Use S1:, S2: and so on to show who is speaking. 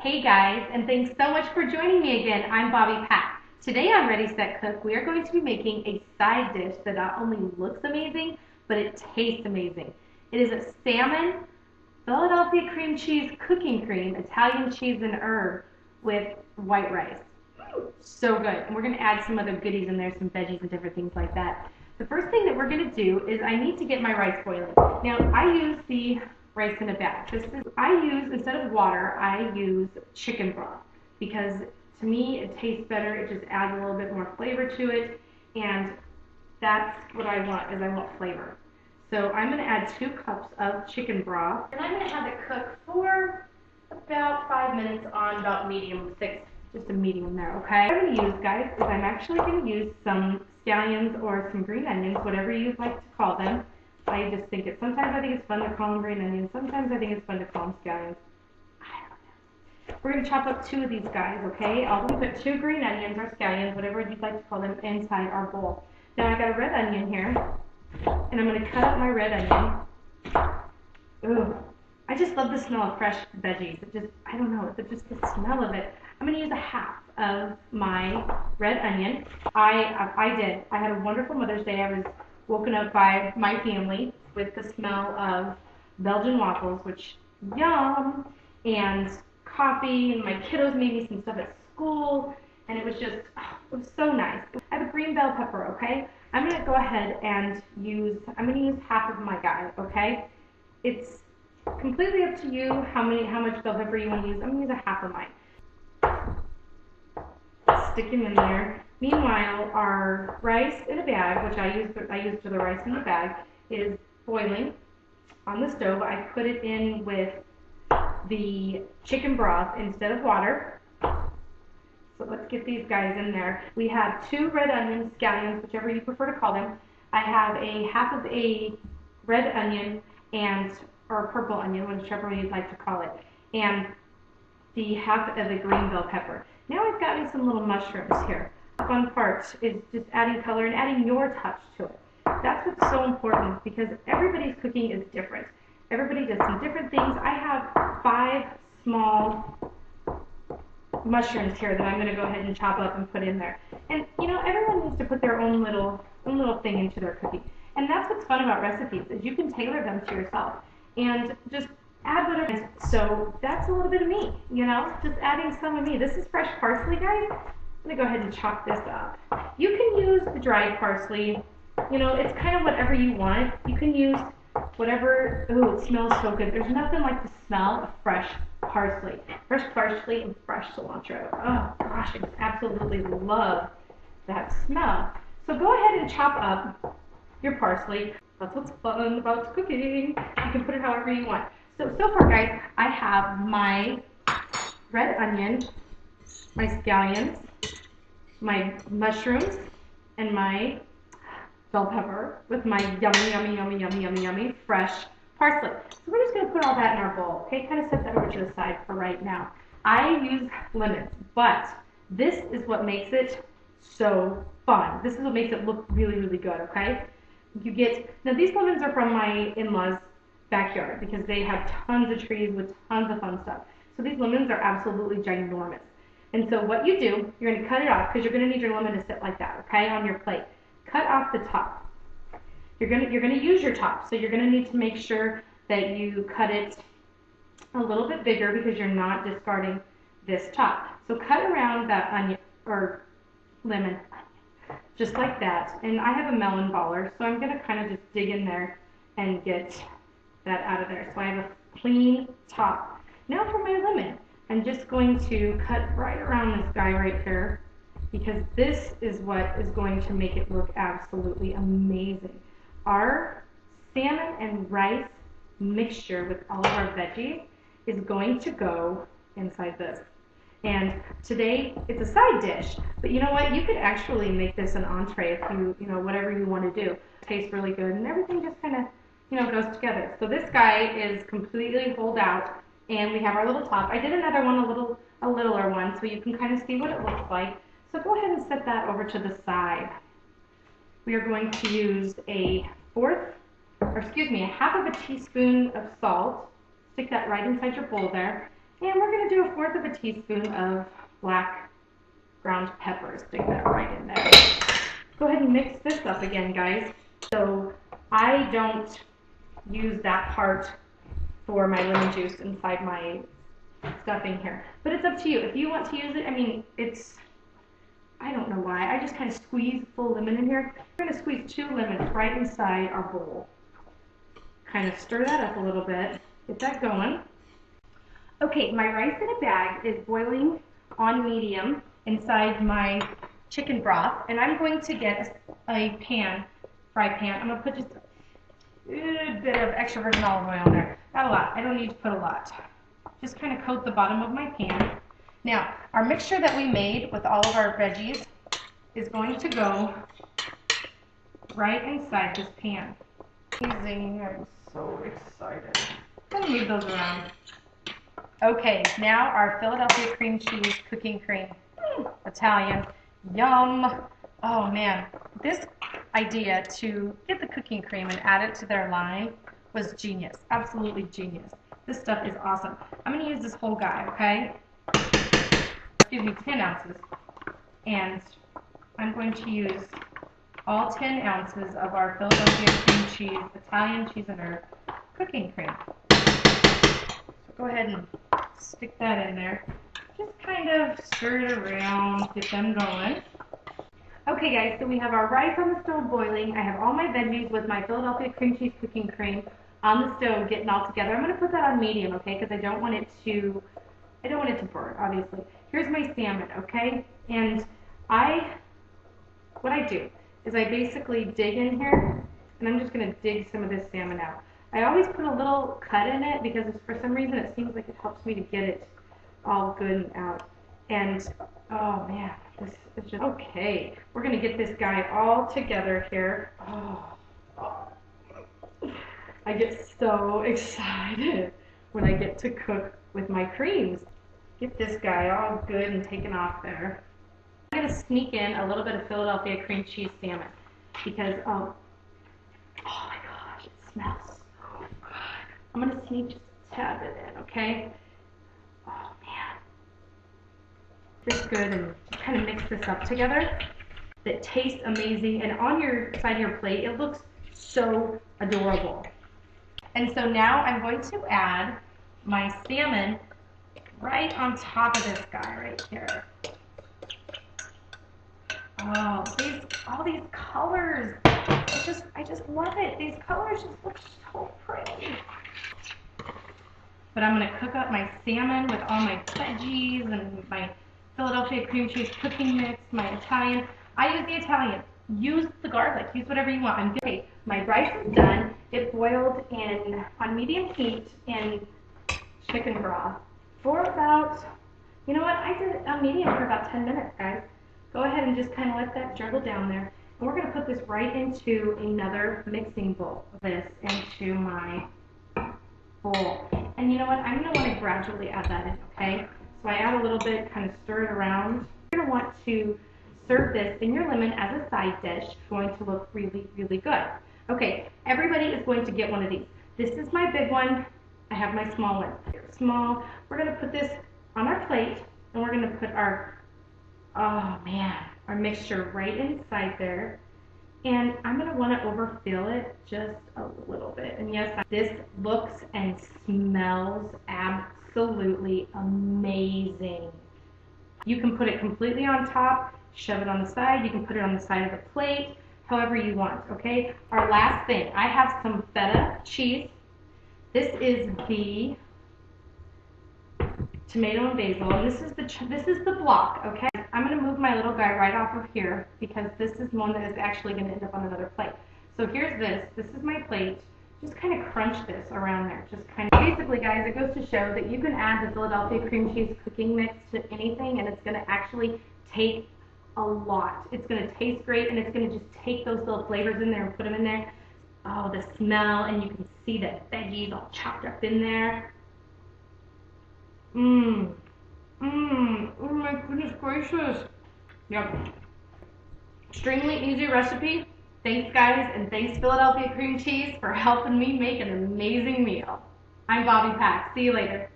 S1: Hey guys, and thanks so much for joining me again. I'm Bobby Pat. Today on Ready, Set, Cook, we are going to be making a side dish that not only looks amazing, but it tastes amazing. It is a salmon, Philadelphia cream cheese cooking cream, Italian cheese and herb with white rice. So good. And we're going to add some other goodies in there, some veggies and different things like that. The first thing that we're going to do is I need to get my rice boiling. Now, I use the rice in a bag. Instead of water, I use chicken broth because to me it tastes better. It just adds a little bit more flavor to it, and that's what I want, is I want flavor. So I'm going to add 2 cups of chicken broth, and I'm going to have it cook for about 5 minutes on about medium 6, just a medium there, okay? What I'm going to use, guys, is I'm actually going to use some scallions or some green onions, whatever you like to call them. I just think sometimes I think it's fun to call them green onions, sometimes I think it's fun to call them scallions. I don't know. We're going to chop up 2 of these guys, okay? I'll put 2 green onions or scallions, whatever you'd like to call them, inside our bowl. Now I got a red onion here, and I'm going to cut up my red onion. Ooh, I just love the smell of fresh veggies. I don't know, just the smell of it. I'm going to use a half of my red onion. I had a wonderful Mother's Day. I was woken up by my family with the smell of Belgian waffles, which, yum, and coffee, and my kiddos made me some stuff at school, and it was so nice. I have a green bell pepper, okay? I'm going to go ahead and use half of my guy, okay? It's completely up to you how much bell pepper you want to use. I'm going to use a half of mine. Stick them in there. Meanwhile, our rice in a bag, which I use for the rice in the bag, is boiling on the stove. I put it in with the chicken broth instead of water. So let's get these guys in there. We have 2 red onions, scallions, whichever you prefer to call them. I have a half of a red onion or purple onion, whichever you'd like to call it, and the half of the green bell pepper. Now I've gotten some little mushrooms here. The fun part is just adding color and adding your touch to it. That's what's so important, because everybody's cooking is different. Everybody does some different things. I have 5 small mushrooms here that I'm going to go ahead and chop up and put in there. And everyone needs to put their own little thing into their cooking. And that's what's fun about recipes, is you can tailor them to yourself and just add whatever. So that's a little bit of me, just adding some of me. This is fresh parsley, guys. I'm going to go ahead and chop this up. You can use the dried parsley. It's kind of whatever you want. You can use whatever. Ooh, it smells so good. There's nothing like the smell of fresh parsley. Fresh parsley and fresh cilantro. Oh, gosh, I just absolutely love that smell. So go ahead and chop up your parsley. That's what's fun about cooking. You can put it however you want. So far, guys, I have my red onion, my scallions, my mushrooms, and my bell pepper with my yummy fresh parsley. So we're just going to put all that in our bowl, okay? Kind of set that over to the side for right now. I use lemons, but this is what makes it so fun. This is what makes it look really, really good, okay? Now these lemons are from my in-laws' backyard because they have tons of trees with tons of fun stuff. So these lemons are absolutely ginormous. And so what you do, you're going to cut it off, because you're going to need your lemon to sit like that, okay, on your plate. Cut off the top. You're going to use your top, so you're going to need to make sure that you cut it a little bit bigger because you're not discarding this top. So cut around that onion or lemon just like that. And I have a melon baller, so I'm going to kind of just dig in there and get that out of there. So I have a clean top. Now for my lemon. I'm just going to cut right around this guy right here, because this is what is going to make it look absolutely amazing. Our salmon and rice mixture with all of our veggies is going to go inside this. And today it's a side dish, but you know what? You could actually make this an entree if whatever you want to do. It tastes really good, and everything just kind of goes together. So this guy is completely holed out. And we have our little top. I did another one, a littler one, so you can kind of see what it looks like. So go ahead and set that over to the side. We are going to use a half of a teaspoon of salt. Stick that right inside your bowl there. And we're going to do a 1/4 of a teaspoon of black ground pepper. Stick that right in there. Go ahead and mix this up again, guys. So I don't use that part for my lemon juice inside my stuffing here. But it's up to you. If you want to use it, I mean, I don't know why. I just kind of squeeze full lemon in here. We're going to squeeze 2 lemons right inside our bowl. Kind of stir that up a little bit. Get that going. Okay, my rice in a bag is boiling on medium inside my chicken broth. And I'm going to get a fry pan. I'm going to put just a bit of extra virgin olive oil in there. Not a lot. I don't need to put a lot. Just kind of coat the bottom of my pan. Now, our mixture that we made with all of our veggies is going to go right inside this pan. Amazing. I'm so excited. I'm going to move those around. Okay, now our Philadelphia cream cheese cooking cream. Italian. Yum. Oh man, this idea to get the cooking cream and add it to their line was genius. Absolutely genius. This stuff is awesome. I'm going to use this whole guy, okay? Excuse me, 10 ounces. And I'm going to use all 10 ounces of our Philadelphia cream cheese, Italian cheese and herb cooking cream. So go ahead and stick that in there. Just kind of stir it around, get them going. Okay guys, so we have our rice on the stove boiling. I have all my veggies with my Philadelphia cream cheese cooking cream on the stove getting all together. I'm going to put that on medium, okay, because I don't want it to burn, obviously. Here's my salmon, okay? And what I do is I basically dig in here, and I'm just going to dig some of this salmon out. I always put a little cut in it because for some reason it seems like it helps me to get it all good and out. And, oh man, this is just, okay. We're going to get this guy all together here. Oh. I get so excited when I get to cook with my creams. Get this guy all good and taken off there. I'm going to sneak in a little bit of Philadelphia cream cheese salmon because, oh my gosh, it smells so good. I'm going to sneak just a tad bit in, okay? Oh man. It's good and kind of mix this up together. It tastes amazing, and on your side of your plate, it looks so adorable. And so now I'm going to add my salmon right on top of this guy right here. Oh, all these colors. I just love it. These colors just look so pretty. But I'm going to cook up my salmon with all my veggies and my Philadelphia cream cheese cooking mix, my Italian. I use the Italian. Use the garlic. Use whatever you want. I'm good. Okay, my rice is done. It boiled on medium heat in chicken broth for about, you know what, I did it on medium for about 10 minutes, guys. Go ahead and just kind of let that juggle down there. And we're going to put this right into another mixing bowl. This into my bowl. And you know what, I'm going to want to gradually add that in, okay? So I add a little bit, kind of stir it around. You're going to want to serve this in your lemon as a side dish. It's going to look really, really good. Okay, everybody is going to get one of these. This is my big one. I have my small one. Small. We're going to put this on our plate, and we're going to put our, oh man, our mixture right inside there. And I'm going to want to overfill it just a little bit. And yes, this looks and smells absolutely amazing. You can put it completely on top, shove it on the side. You can put it on the side of the plate, however you want, okay? Our last thing, I have some feta cheese. This is the tomato and basil, and this is the block, okay? I'm going to move my little guy right off of here because this is one that is actually going to end up on another plate. So here's this. This is my plate. Just kind of crunch this around there. Just kind of, basically, guys, it goes to show that you can add the Philadelphia cream cheese cooking mix to anything, and it's going to actually take a lot. It's going to taste great, and it's going to just take those little flavors in there and put them in there. Oh, the smell, and you can see the veggies all chopped up in there. Oh my goodness gracious. Yep. Extremely easy recipe. Thanks guys, and thanks Philadelphia cream cheese for helping me make an amazing meal. I'm Bobby Pack. See you later.